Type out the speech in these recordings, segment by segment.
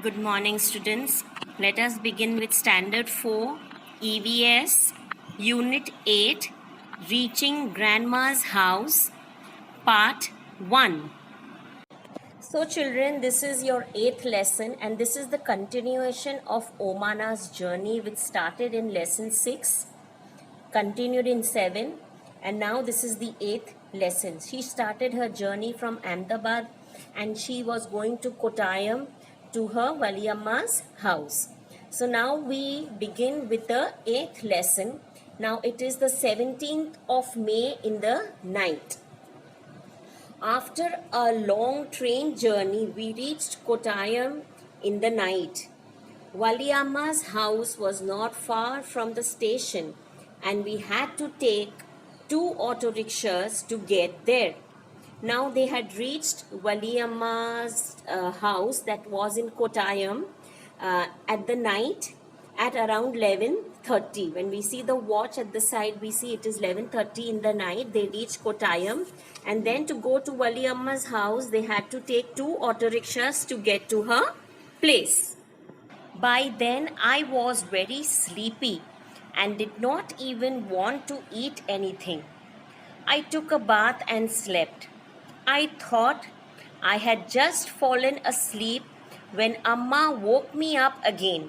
Good morning, students. Let us begin with Standard 4, EVS, Unit 8, Reaching Grandma's House, Part 1. So, children, this is your 8th lesson, and this is the continuation of Omana's journey, which started in lesson 6, continued in 7, and now this is the 8th lesson. She started her journey from Ahmedabad and she was going to Kottayam to her Valiamma's house. So now we begin with the 8th lesson. Now it is the 17th of May in the night. After a long train journey, we reached Kottayam in the night. Valiamma's house was not far from the station and we had to take 2 auto rickshaws to get there. Now they had reached Valiamma's house that was in Kottayam at the night at around 11:30. When we see the watch at the side, we see it is 11:30 in the night. They reached Kottayam, and then to go to Valiamma's house, they had to take 2 auto rickshaws to get to her place. By then, I was very sleepy and did not even want to eat anything. I took a bath and slept. I thought I had just fallen asleep when Amma woke me up again.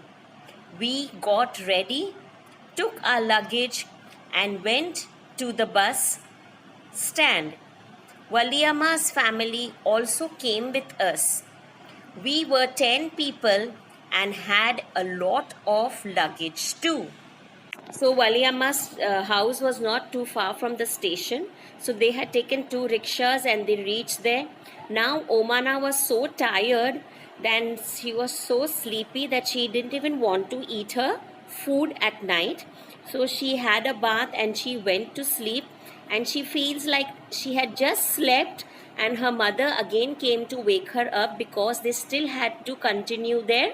We got ready, took our luggage, and went to the bus stand. Valiamma's family also came with us. We were 10 people and had a lot of luggage too. So Valiamma's house was not too far from the station. So they had taken 2 rickshaws and they reached there. Now Omana was so tired and she was so sleepy that she didn't even want to eat her food at night. So she had a bath and she went to sleep, and she feels like she had just slept and her mother again came to wake her up because they still had to continue their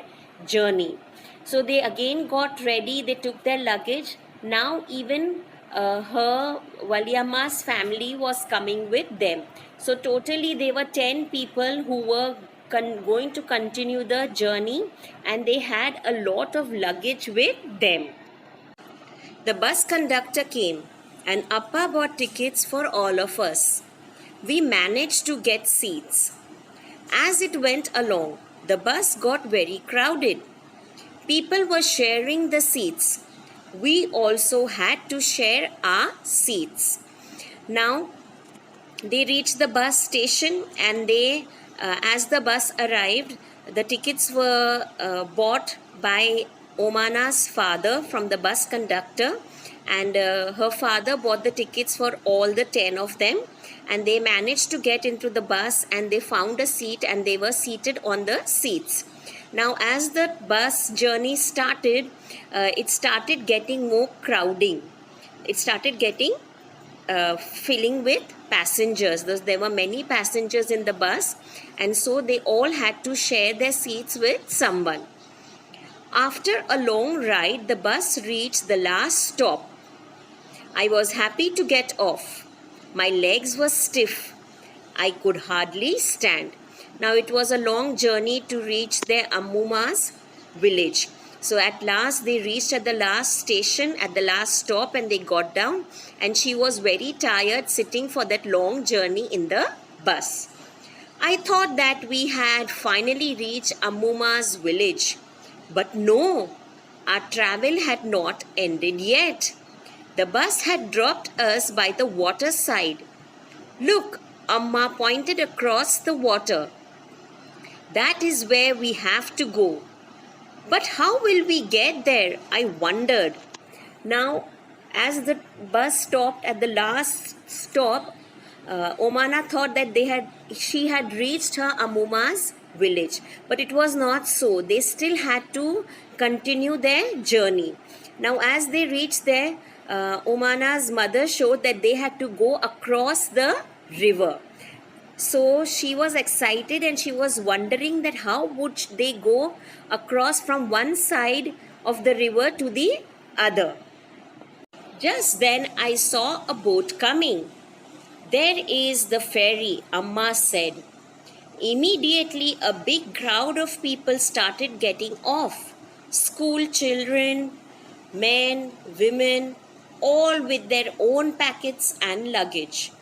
journey. So they again got ready, they took their luggage. Now even her Valiamma's family was coming with them. So totally they were 10 people who were going to continue the journey, and they had a lot of luggage with them. The bus conductor came and Appa bought tickets for all of us. We managed to get seats. As it went along, the bus got very crowded. People were sharing the seats. We also had to share our seats. Now, they reached the bus station, and as the bus arrived, the tickets were bought by Omana's father from the bus conductor, and her father bought the tickets for all the 10 of them, and they managed to get into the bus and they found a seat and they were seated on the seats. Now as the bus journey started, it started getting more crowding. It started getting filling with passengers. There were many passengers in the bus, and so they all had to share their seats with someone. After a long ride, the bus reached the last stop. I was happy to get off. My legs were stiff. I could hardly stand. Now it was a long journey to reach their Ammuma's village. So at last they reached at the last station, at the last stop, and they got down, and she was very tired sitting for that long journey in the bus. I thought that we had finally reached Ammuma's village. But no, our travel had not ended yet. The bus had dropped us by the water side. Look, Amma pointed across the water. That is where we have to go. But how will we get there? I wondered. Now, as the bus stopped at the last stop, Omana thought that she had reached her Ammuma's village. But it was not so. They still had to continue their journey. Now, as they reached there, Omana's mother showed that they had to go across the river. So she was excited and she was wondering that how would they go across from one side of the river to the other. Just then I saw a boat coming. There is the ferry, Amma said. Immediately, a big crowd of people started getting off. School children, men, women, all with their own packets and luggage.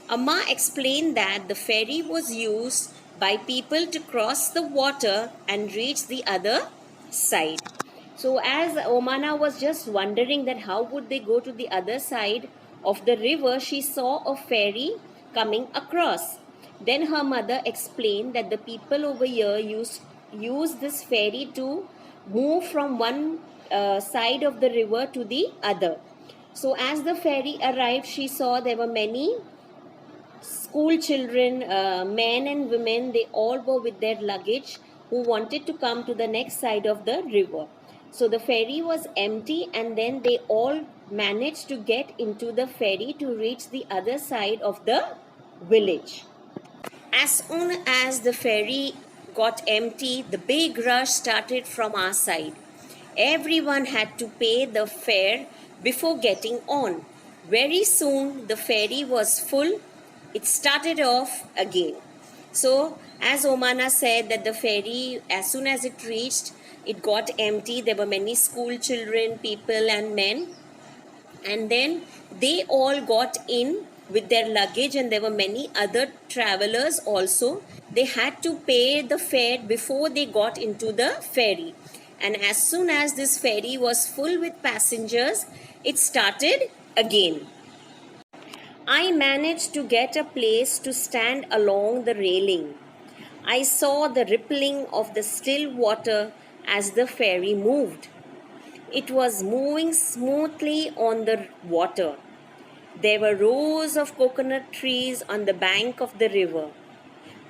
Amma explained that the ferry was used by people to cross the water and reach the other side. So as Omana was just wondering that how would they go to the other side of the river, she saw a ferry coming across. Then her mother explained that the people over here use this ferry to move from one side of the river to the other. So as the ferry arrived, she saw there were many school children, men and women, they all were with their luggage who wanted to come to the next side of the river. So the ferry was empty, and then they all managed to get into the ferry to reach the other side of the village. As soon as the ferry got empty, the big rush started from our side. Everyone had to pay the fare before getting on. Very soon, the ferry was full. It started off again. So, as Omana said, that the ferry, as soon as it reached, it got empty. There were many school children, people, and men. And then they all got in with their luggage, and there were many other travelers also. They had to pay the fare before they got into the ferry. And as soon as this ferry was full with passengers, it started again. I managed to get a place to stand along the railing. I saw the rippling of the still water as the ferry moved. It was moving smoothly on the water. There were rows of coconut trees on the bank of the river.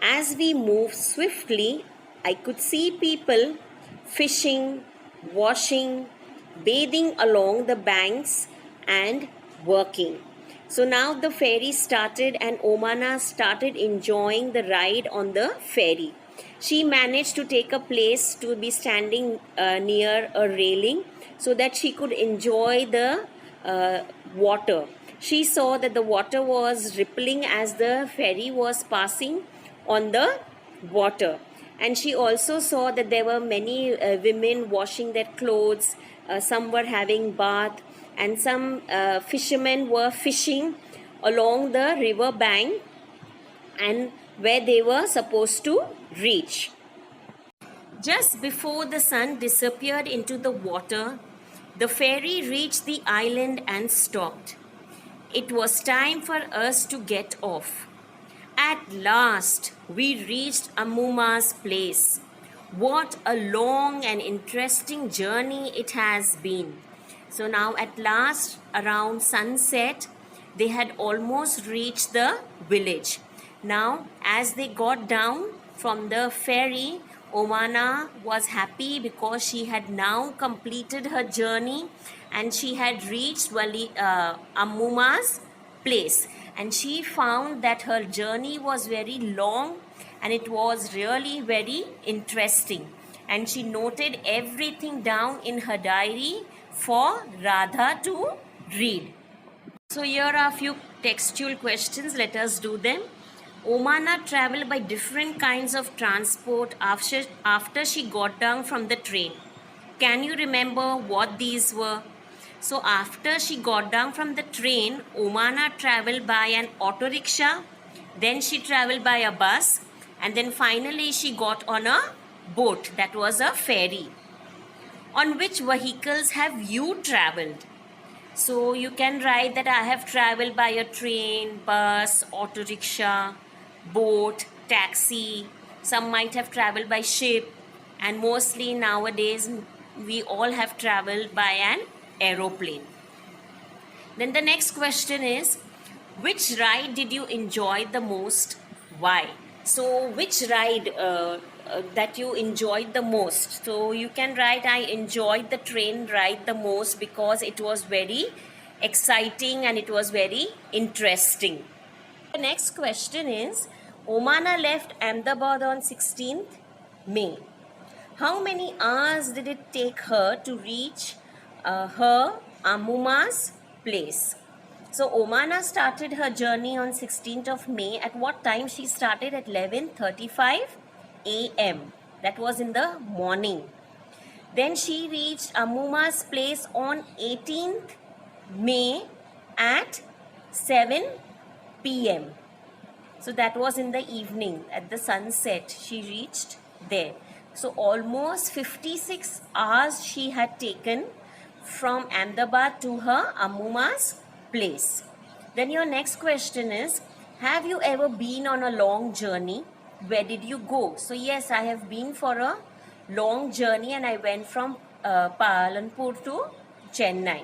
As we moved swiftly, I could see people fishing, washing, bathing along the banks, and working. So now the ferry started, and Omana started enjoying the ride on the ferry. She managed to take a place to be standing near a railing so that she could enjoy the water. She saw that the water was rippling as the ferry was passing on the water. And she also saw that there were many women washing their clothes, some were having bath, and some fishermen were fishing along the river bank and where they were supposed to reach. Just before the sun disappeared into the water, the ferry reached the island and stopped. It was time for us to get off. At last, we reached Ammuma's place. What a long and interesting journey it has been. So now at last, around sunset, they had almost reached the village. Now, as they got down from the ferry, Omana was happy because she had now completed her journey and she had reached Ammuma's place. And she found that her journey was very long and it was really very interesting. And she noted everything down in her diary for Radha to read. So here are a few textual questions. Let us do them. Omana traveled by different kinds of transport after she got down from the train. Can you remember what these were? So after she got down from the train, Omana traveled by an auto rickshaw, then she traveled by a bus, and then finally she got on a boat, that was a ferry. On which vehicles have you traveled? So you can write that I have traveled by a train, bus, auto rickshaw, boat, taxi. Some might have traveled by ship, and mostly nowadays we all have traveled by an aeroplane. Then the next question is, which ride did you enjoy the most? Why? So which ride that you enjoyed the most? So you can write I enjoyed the train ride the most because it was very exciting and it was very interesting. The next question is, Omana left Ahmedabad on 16th May. How many hours did it take her to reach her Ammuma's place? So Omana started her journey on 16th of May. At what time she started? At 11:35 a.m. That was in the morning. Then she reached Amuma's place on 18th May at 7 p.m. So that was in the evening. At the sunset she reached there. So almost 56 hours she had taken from Ahmedabad to her Amuma's place. Then your next question is, have you ever been on a long journey? Where did you go? So yes, I have been for a long journey and I went from Palanpur to Chennai.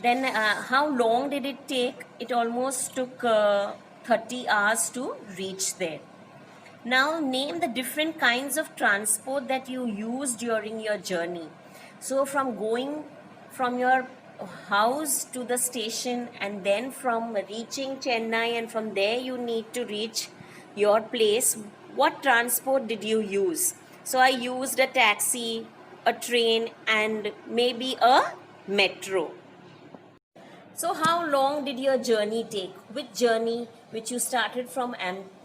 Then how long did it take? It almost took 30 hours to reach there. Now name the different kinds of transport that you use during your journey. So from going from your house to the station and then from reaching Chennai and from there you need to reach your place, what transport did you use? So I used a taxi, a train and maybe a metro. So how long did your journey take? Which journey which you started from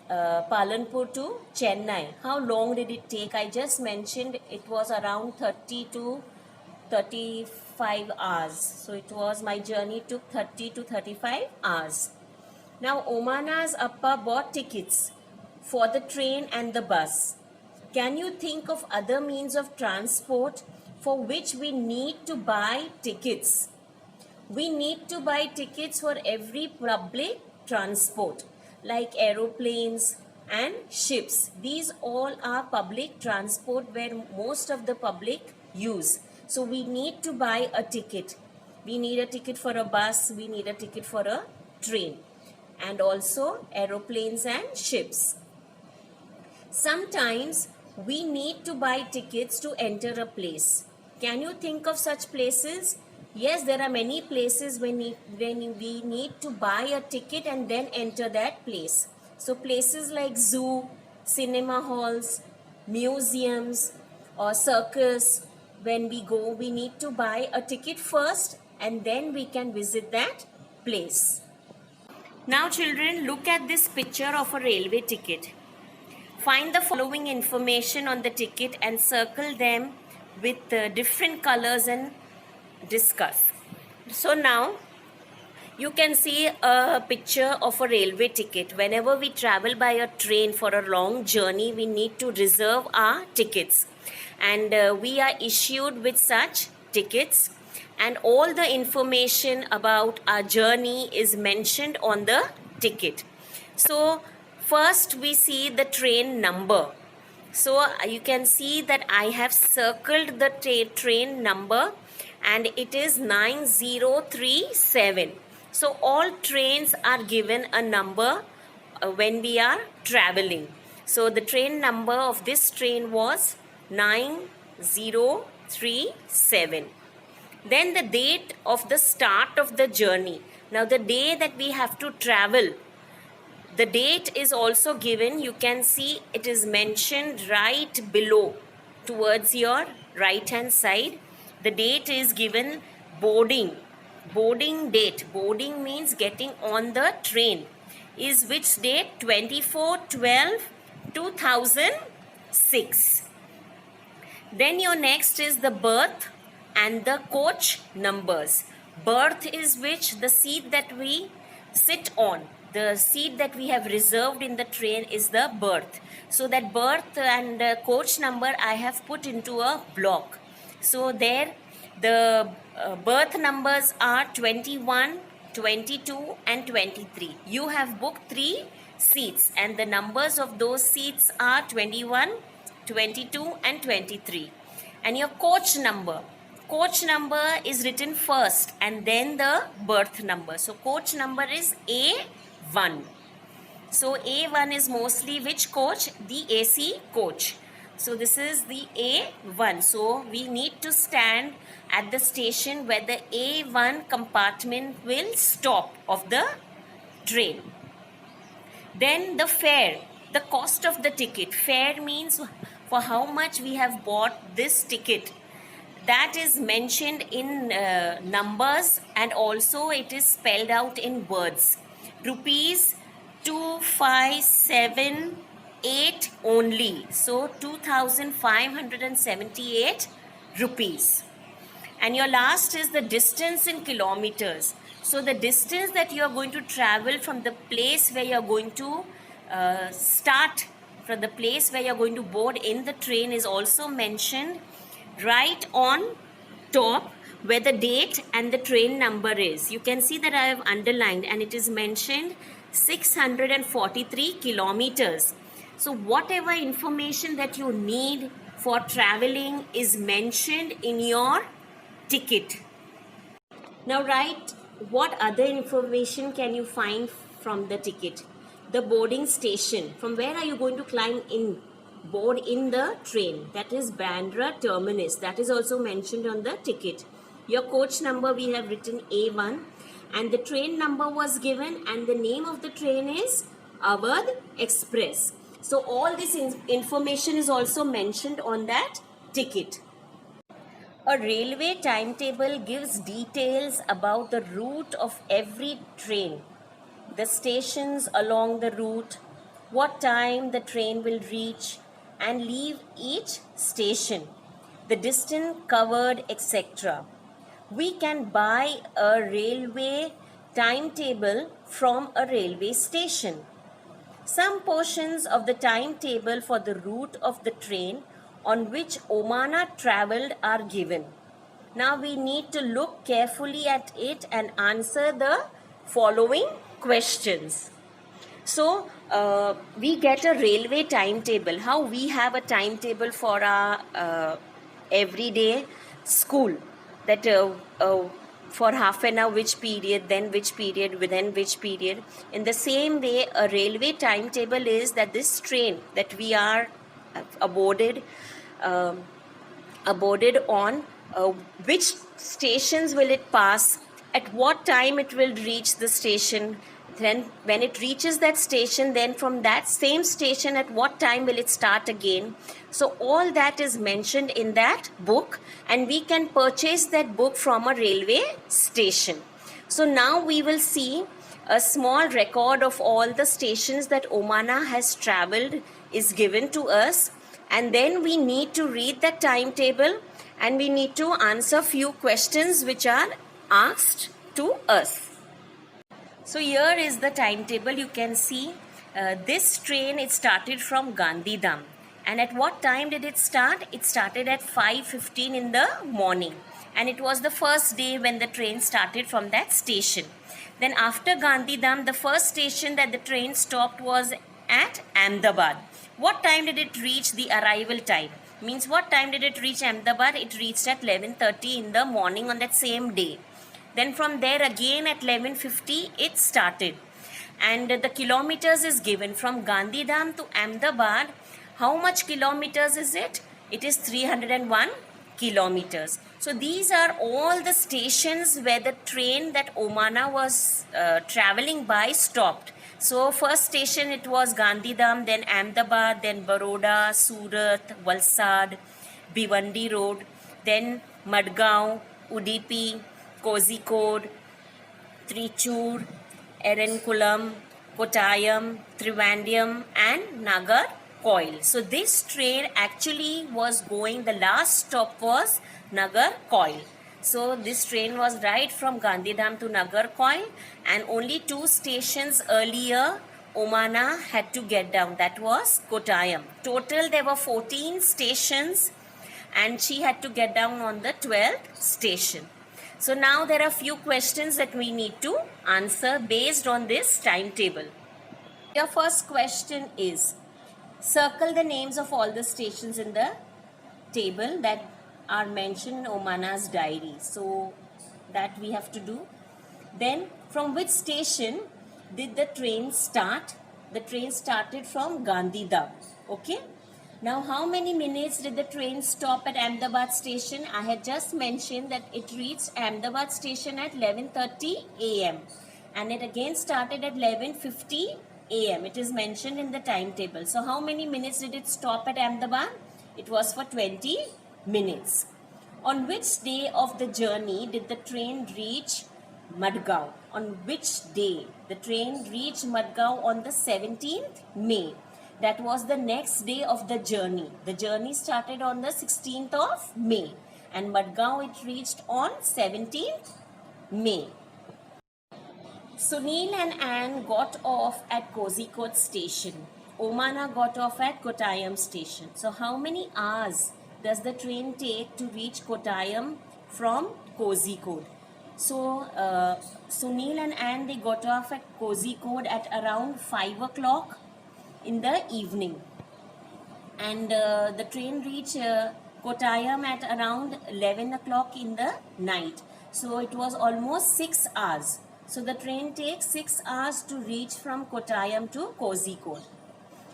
Palanpur to Chennai? How long did it take? I just mentioned it was around 30 to 35 hours. So it was, my journey took 30 to 35 hours. Now Omana's Appa bought tickets for the train and the bus. Can you think of other means of transport for which we need to buy tickets? We need to buy tickets for every public transport like aeroplanes and ships. These all are public transport where most of the public use. So we need to buy a ticket. We need a ticket for a bus, we need a ticket for a train and also aeroplanes and ships. Sometimes we need to buy tickets to enter a place. Can you think of such places? Yes, there are many places when we need to buy a ticket and then enter that place. So places like zoo, cinema halls, museums or circus, when we go, we need to buy a ticket first and then we can visit that place. Now children, look at this picture of a railway ticket. Find the following information on the ticket and circle them with different colors and discuss. So now you can see a picture of a railway ticket. Whenever we travel by a train for a long journey, we need to reserve our tickets and we are issued with such tickets and all the information about our journey is mentioned on the ticket. So first we see the train number. So you can see that I have circled the train number and it is 9037. So all trains are given a number when we are traveling. So the train number of this train was 9037. Then the date of the start of the journey. Now the day that we have to travel, the date is also given. You can see it is mentioned right below towards your right hand side. The date is given boarding date. Boarding means getting on the train. Is which date? 24/12/2006. Then your next is the berth and the coach numbers. Berth is which? The seat that we sit on. The seat that we have reserved in the train is the berth. So that berth and coach number I have put into a block. So there the berth numbers are 21, 22 and 23. You have booked 3 seats and the numbers of those seats are 21, 22 and 23. And your coach number is written first and then the berth number. So coach number is A1. So A1 is mostly which coach? The AC coach. So this is the A1. So we need to stand at the station where the A1 compartment will stop of the train. Then the fare, the cost of the ticket. Fare means for how much we have bought this ticket. that is mentioned in numbers, and also it is spelled out in words. Rupees 2578 only. So 2578 rupees. And your last is the distance in kilometers. So the distance that you are going to travel from the place where you are going to start, from the place where you are going to board in the train, is also mentioned right on top, where the date and the train number is. You can see that I have underlined, and it is mentioned 643 kilometers. So whatever information that you need for traveling is mentioned in your ticket. Now write, what other information can you find from the ticket? The boarding station. From where are you going to climb in? Board in the train. That is Bandra terminus. That is also mentioned on the ticket. Your coach number, we have written A1, and the train number was given, and the name of the train is Awadh Express. So all this information is also mentioned on that ticket. A railway timetable gives details about the route of every train, the stations along the route, what time the train will reach and leave each station, the distance covered, etc. We can buy a railway timetable from a railway station. Some portions of the timetable for the route of the train on which Omanna travelled are given. Now we need to look carefully at it and answer the following questions. So we get a railway timetable. How we have a timetable for our everyday school, that for half an hour which period, then which period, within which period. In the same way, a railway timetable is that this train that we are aboarded on, which stations will it pass, at what time it will reach the station, then when it reaches that station, then from that same station at what time will it start again. So all that is mentioned in that book, and we can purchase that book from a railway station. So now we will see a small record of all the stations that Omanna has travelled is given to us, and then we need to read the timetable and we need to answer few questions which are asked to us. So here is the timetable. You can see this train, it started from Gandhidham. And at what time did it start? It started at 5:15 in the morning. And it was the first day when the train started from that station. Then after Gandhidham, the first station that the train stopped was at Ahmedabad. What time did it reach the arrival time? Means what time did it reach Ahmedabad? It reached at 11:30 in the morning on that same day. Then from there again at 11:50 it started. And the kilometers is given from Gandhidham to Ahmedabad. How much kilometers is it? It is 301 kilometers. So these are all the stations where the train that Omanna was traveling by stopped. So first station it was Gandhidham, then Ahmedabad, then Baroda, Surat, Valsad, Bhiwandi Road, then Madgaon, Udupi, Kozhikode, Trichur, Ernakulam, Kottayam, Trivandrum and Nagercoil. So this train actually was going, the last stop was Nagercoil. So this train was right from Gandhidham to Nagercoil, and only 2 stations earlier Omanna had to get down, that was Kottayam. Total there were 14 stations and she had to get down on the 12th station. So now there are few questions that we need to answer based on this timetable. Your first question is, circle the names of all the stations in the table that are mentioned in Omanna's diary. So that we have to do. Then from which station did the train start? The train started from Gandhidham. Okay. Now how many minutes did the train stop at Ahmedabad station? I had just mentioned that it reached Ahmedabad station at 11:30 a.m. and it again started at 11:50 a.m. It is mentioned in the timetable. So how many minutes did it stop at Ahmedabad? It was for 20 minutes. On which day of the journey did the train reach Madgaon? On which day? The train reached Madgaon on the 17th May. That was the next day of the journey. The journey started on the 16th of May and Madgaon it reached on 17th May. Sunil and Anne got off at Kozhikode station. Omana got off at Kottayam station. So how many hours does the train take to reach Kottayam from Kozhikode? So Sunil and Anne they got off at Kozhikode at around 5 o'clock in the evening. And the train reached Kottayam at around 11 o'clock in the night. So it was almost 6 hours. So the train takes 6 hours to reach from Kottayam to Kozhikode.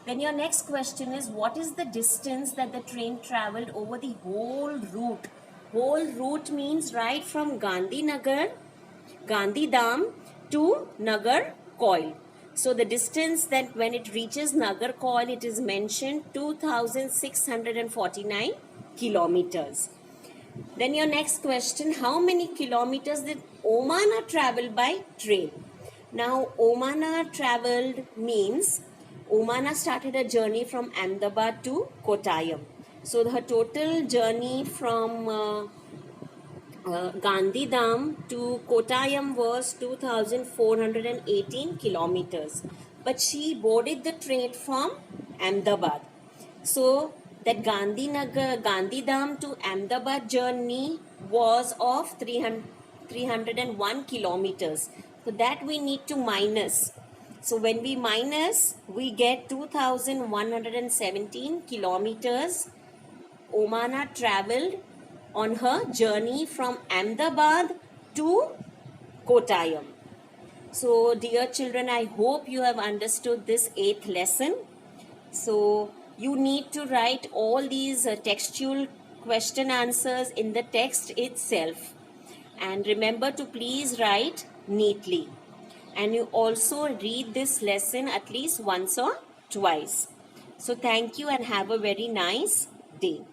Then your next question is, what is the distance that the train travelled over the whole route? Whole route means right from Gandhinagar, Gandhidham to Nagar Coil. So the distance that when it reaches Nagar Coil, it is mentioned 2649 kilometers. Then your next question, how many kilometers did Omana travel by train? Now Omana travelled means Omana started a journey from Ahmedabad to Kottayam. So her total journey from Gandhidham to Kottayam was 2418 kilometers. But she boarded the train from Ahmedabad. So that Gandhidham to Ahmedabad journey was of 301 kilometers. So that we need to minus. So when we minus, we get 2117 kilometers Omana travelled on her journey from Ahmedabad to Kottayam. So dear children, I hope you have understood this 8th lesson. So you need to write all these textual question answers in the text itself. And remember to please write neatly. And you also read this lesson at least once or twice. So thank you and have a very nice day.